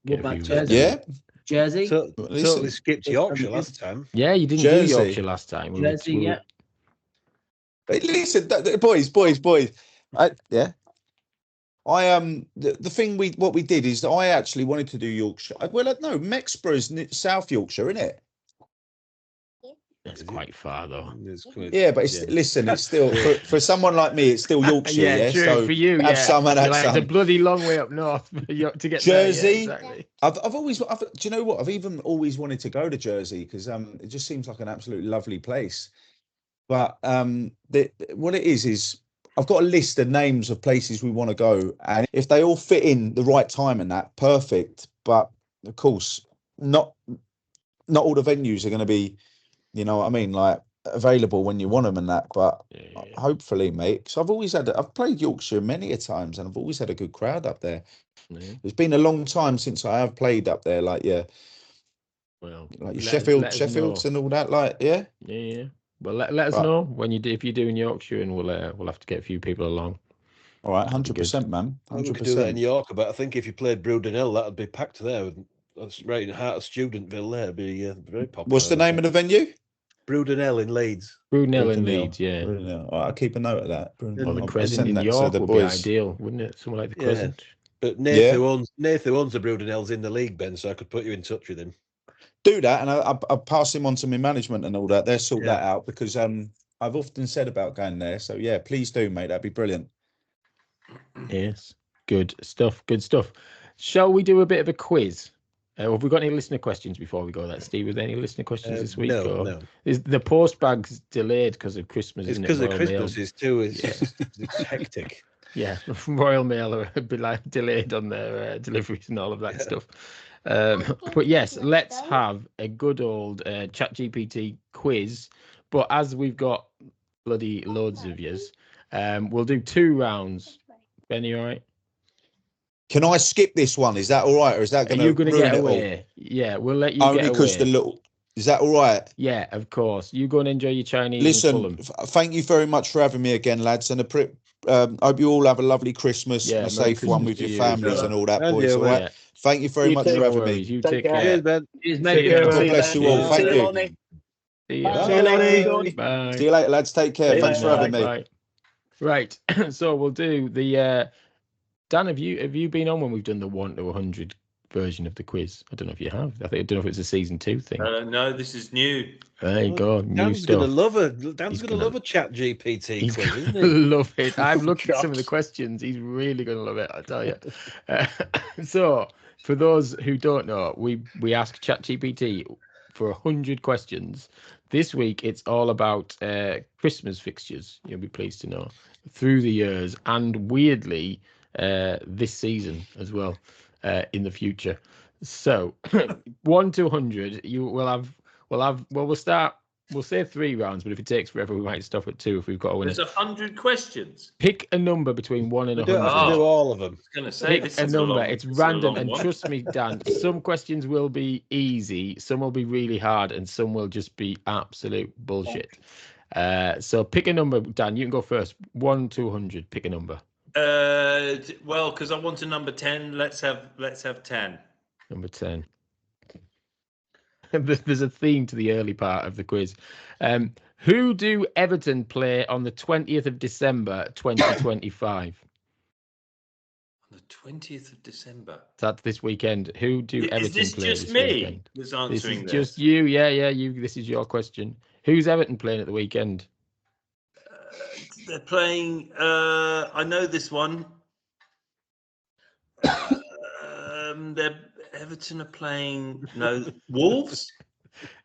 What about Jersey? Yeah. Jersey? Totally skipped Yorkshire last time. Yeah, you didn't do Yorkshire last time. Jersey, yeah. Listen, boys. Yeah. The thing what we did is that I actually wanted to do Yorkshire. Well, no, Mexborough is South Yorkshire, isn't it? That's quite far though. Yeah, but listen, it's still for someone like me, it's still Yorkshire. Yeah, true. So for you, have yeah. some and have It's some. a bloody long way up north to get Jersey. there. Yeah, exactly. I've always, do you know what? I've even always wanted to go to Jersey because it just seems like an absolutely lovely place. But what it is I've got a list of names of places we want to go, and if they all fit in the right time and that, perfect. But of course, not all the venues are going to be, you know what I mean, like available when you want them and that. But hopefully, mate, because I've played Yorkshire many a times, and I've always had a good crowd up there. It's been a long time since I have played up there, like well, like your Sheffields and all that, like yeah. Well, let us know when if you're doing Yorkshire, and we'll have to get a few people along. All right, 100%, man. 100%. We could do that in York, but I think if you played Brudenell, that'd be packed there. That's right in the heart of Studentville. There, it'd be very popular. What's the name of the venue? Brudenell in Leeds. Brudenell in Leeds, yeah. Brudenell. All right, I'll keep a note of that. Or the Crescent in York would be ideal, wouldn't it? Somewhere like the Crescent. But Nath who owns the Brudenell's in the league, Ben, so I could put you in touch with him. Do that, and I'll pass him on to my management and all that. They'll sort that out because I've often said about going there. So yeah, please do, mate. That'd be brilliant. Yes, good stuff. Good stuff. Shall we do a bit of a quiz? Have we got any listener questions before we go there, Steve? Was there any listener questions this week? No. Is the post bag's delayed because of Christmas? It's because of Christmas is too. It's hectic. Yeah, Royal Mail are delayed on their deliveries and all of that stuff. But yes, let's have a good old ChatGPT quiz. But as we've got bloody loads of yous, we'll do 2 rounds. Benny, all right? Can I skip this one? Is that all right, or is that going to get away? Yeah, we'll let you only get because away. the little. Is that all right? Yeah, of course. You go and enjoy your Chinese. Listen, thank you very much for having me again, lads, and hope you all have a lovely Christmas and a safe one with your families and all that, boys. All right. Thank you very much for having me. You take care. Cheers, Ben. God bless you all. Thank you. See you. Bye. See you later, lads. Take care. Thanks for having me. Bye. Right. So we'll do the. Dan, have you been on when we've done the 1 to 100 version of the quiz? I don't know if you have. I don't know if it's a season 2 thing. No, this is new. There you go. New Dan's stuff. Dan's gonna love a ChatGPT quiz, isn't he? Love it. I've looked at some of the questions. He's really gonna love it, I tell you. So, for those who don't know, we ask ChatGPT for 100 questions. This week, it's all about Christmas fixtures. You'll be pleased to know through the years, and weirdly, this season as well, in the future. So 1 to 100, we'll say 3 rounds, but if it takes forever, we might stop at 2 if we've got a winner. There's 100 questions. Pick a number between 1 and 100. We don't have to do all of them. I was going to say, Pick a number. It's random, and trust me, Dan, some questions will be easy, some will be really hard, and some will just be absolute bullshit. So pick a number, Dan. You can go first. 1 to 100. Pick a number. Well, because I want a number 10. Let's have 10. Number 10. There's a theme to the early part of the quiz. Who do Everton play on the 20th of December, 2025? On the 20th of December. That's this weekend. Who do Everton play? Is this just me that's answering this? Just you. Yeah, you. This is your question. Who's Everton playing at the weekend? They're playing. I know this one. Everton are playing. No, Wolves.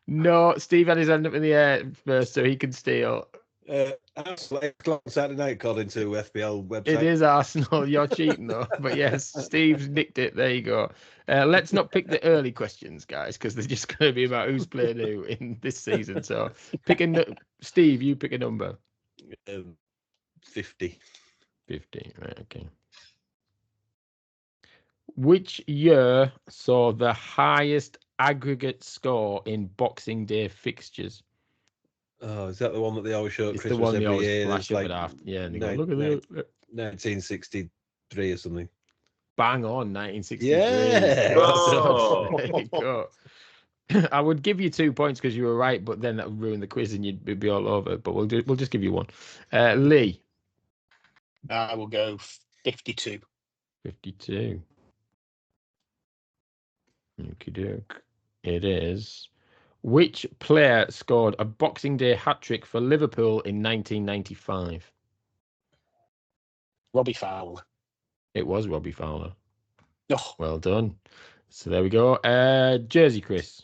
No, Steve had his hand up in the air first, so he can steal. Saturday night, according to FPL website. It is Arsenal. You're cheating though. But yes, Steve's nicked it. There you go. Let's not pick the early questions, guys, because they're just going to be about who's playing who in this season. So Steve, you pick a number. 50. 50, right, okay. Which year saw the highest aggregate score in Boxing Day fixtures? Oh, is that the one that they always show at It's Christmas the one they every always year? flash It's up after. Yeah, and they go, look at that. 1963 or something. Bang on, 1963. Yeah. Oh. There you go. I would give you 2 points because you were right, but then that would ruin the quiz and you'd be all over. But we'll just give you 1. Lee. I will go 52. 52. Okey-doke. It is Which player scored a Boxing Day hat-trick for Liverpool in 1995? Robbie Fowler. It was Robbie Fowler. Oh, Well done. So there we go. Jersey, Chris.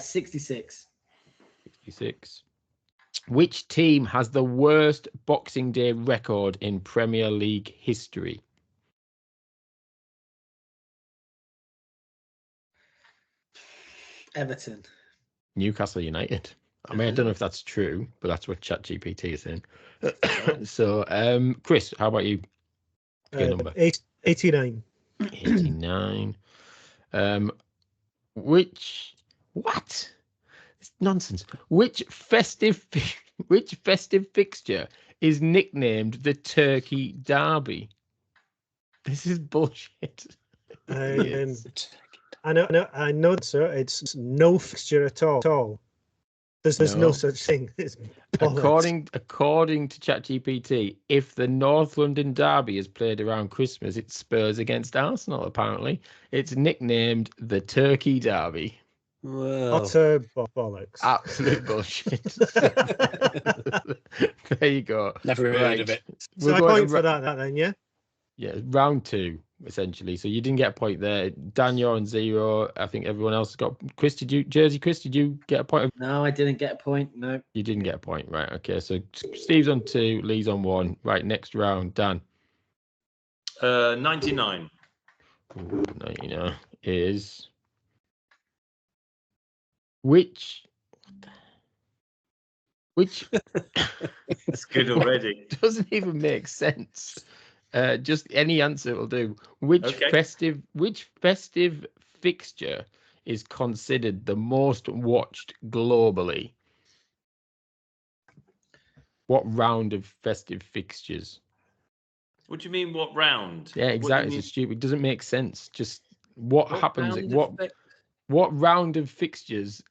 66. 66. Which team has the worst Boxing Day record in Premier League history? Everton. Newcastle United. I mean, I don't know if that's true, but that's what ChatGPT is saying. So, Chris, how about you? Good number. 89. 89. What? It's nonsense. Which festive fixture is nicknamed the Turkey Derby? This is bullshit. I know, sir. It's no fixture at all. There's no such thing. It's according to ChatGPT, if the North London Derby is played around Christmas, it's Spurs against Arsenal. Apparently, it's nicknamed the Turkey Derby. Well, utter bollocks. Absolute bullshit. There you go. never heard of it. So I point for that then, yeah? Yeah, round 2, essentially. So you didn't get a point there. Dan, you're on 0. I think everyone else got. Chris, did you get a point? No, I didn't get a point. No. You didn't get a point, right? Okay, so Steve's on 2, Lee's on 1. Right, next round, Dan. 99. 99 is which It's good already. doesn't even make sense. Just any answer will do. Which festive fixture is considered the most watched globally? What round of festive fixtures? What do you mean? What round? Yeah, exactly. It's stupid. It doesn't make sense. Just what happens? What round of fixtures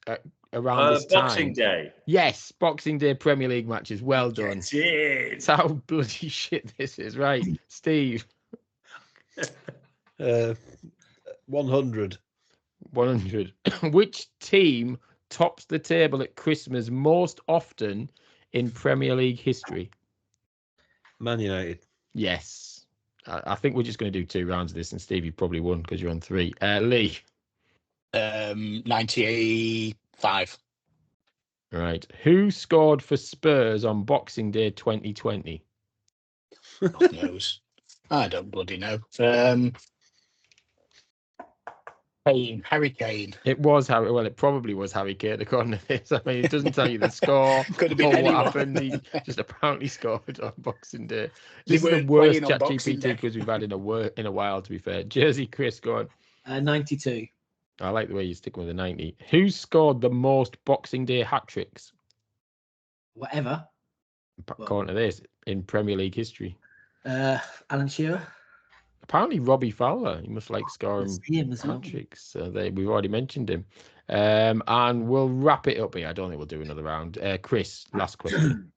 around this time? Boxing Day. Yes, Boxing Day Premier League matches. Well done. It's how bloody shit this is. Right, Steve. 100. 100. Which team tops the table at Christmas most often in Premier League history? Man United. Yes. I think we're just going to do 2 rounds of this, and Steve, you probably won because you're on 3. Lee. 95. Right. Who scored for Spurs on Boxing Day 2020? God knows. I don't bloody know. Harry Kane. It was Harry. Well, it probably was Harry Kane according to this. I mean, it doesn't tell you the score. Could have been or anyone. what happened. He just apparently scored on Boxing Day. This is the worst ChatGPT quiz we've had in a while. To be fair, Jersey, Chris, go on. 92. I like the way you stick with the 90. Who scored the most Boxing Day hat-tricks? Whatever. According to this, in Premier League history. Alan Shearer. Apparently, Robbie Fowler. He must like scoring hat-tricks. So we've already mentioned him. And we'll wrap it up here. I don't think we'll do another round. Chris, last question.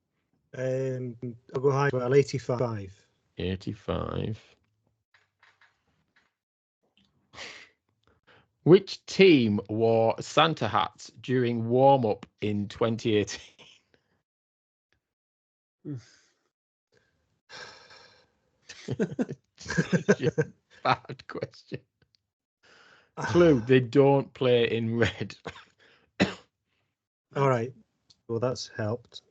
I'll go high. Well, 85. 85. Which team wore Santa hats during warm-up in 2018? Bad question. Clue, they don't play in red. All right. Well, that's helped.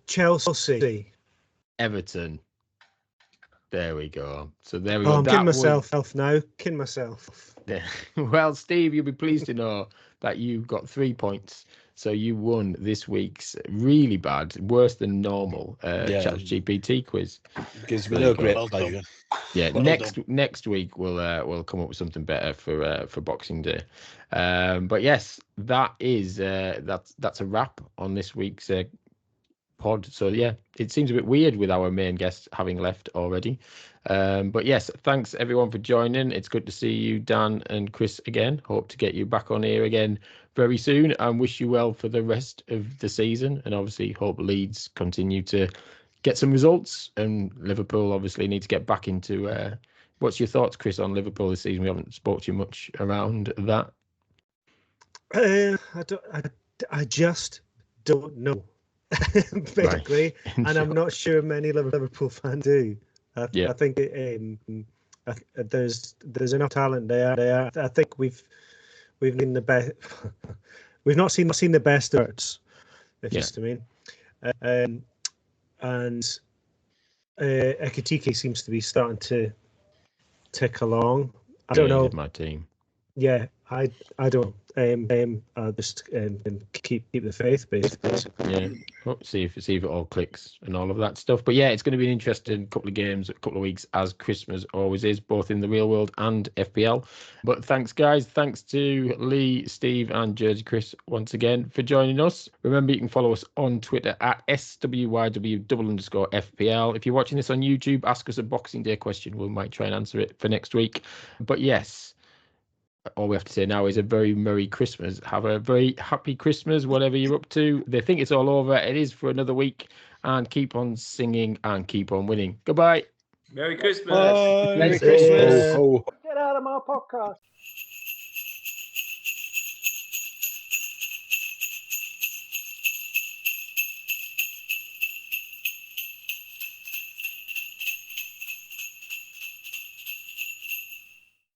Chelsea. Everton. There we go. So there we go. I'm kidding myself now. Kidding myself. Well, Steve, you'll be pleased to know that you got 3 points. So you won this week's really bad, worse than normal ChatGPT quiz. Gives me no great pleasure. Yeah, next week we'll come up with something better for Boxing Day. But yes, that is that's a wrap on this week's pod. So yeah, it seems a bit weird with our main guest having left already. But yes, thanks everyone for joining. It's good to see you, Dan and Chris, again. Hope to get you back on here again very soon, and wish you well for the rest of the season. And obviously hope Leeds continue to get some results, and Liverpool obviously need to get back into What's your thoughts, Chris, on Liverpool this season? We haven't spoke to you much around that. I just don't know, basically, Right. and I'm not sure many Liverpool fans do. I think there's enough talent there. I think we've seen the best. We've not seen the best efforts, if you see what I mean. And Ekitike seems to be starting to tick along. I don't know. My team. Yeah, I don't. I'll just keep the faith, basically. Yeah, see if it all clicks and all of that stuff. But yeah, it's going to be an interesting couple of games, a couple of weeks, as Christmas always is, both in the real world and FPL. But thanks, guys. Thanks to Lee, Steve, and Jersey Chris once again for joining us. Remember, you can follow us on Twitter at SWYW_FPL. If you're watching this on YouTube, ask us a Boxing Day question. We might try and answer it for next week. But yes, all we have to say now is a very Merry Christmas. Have a very happy Christmas, whatever you're up to. They think it's all over. It is for another week. And keep on singing and keep on winning. Goodbye. Merry Christmas. Bye. Merry Christmas. Christmas. Ho, ho. Get out of my podcast.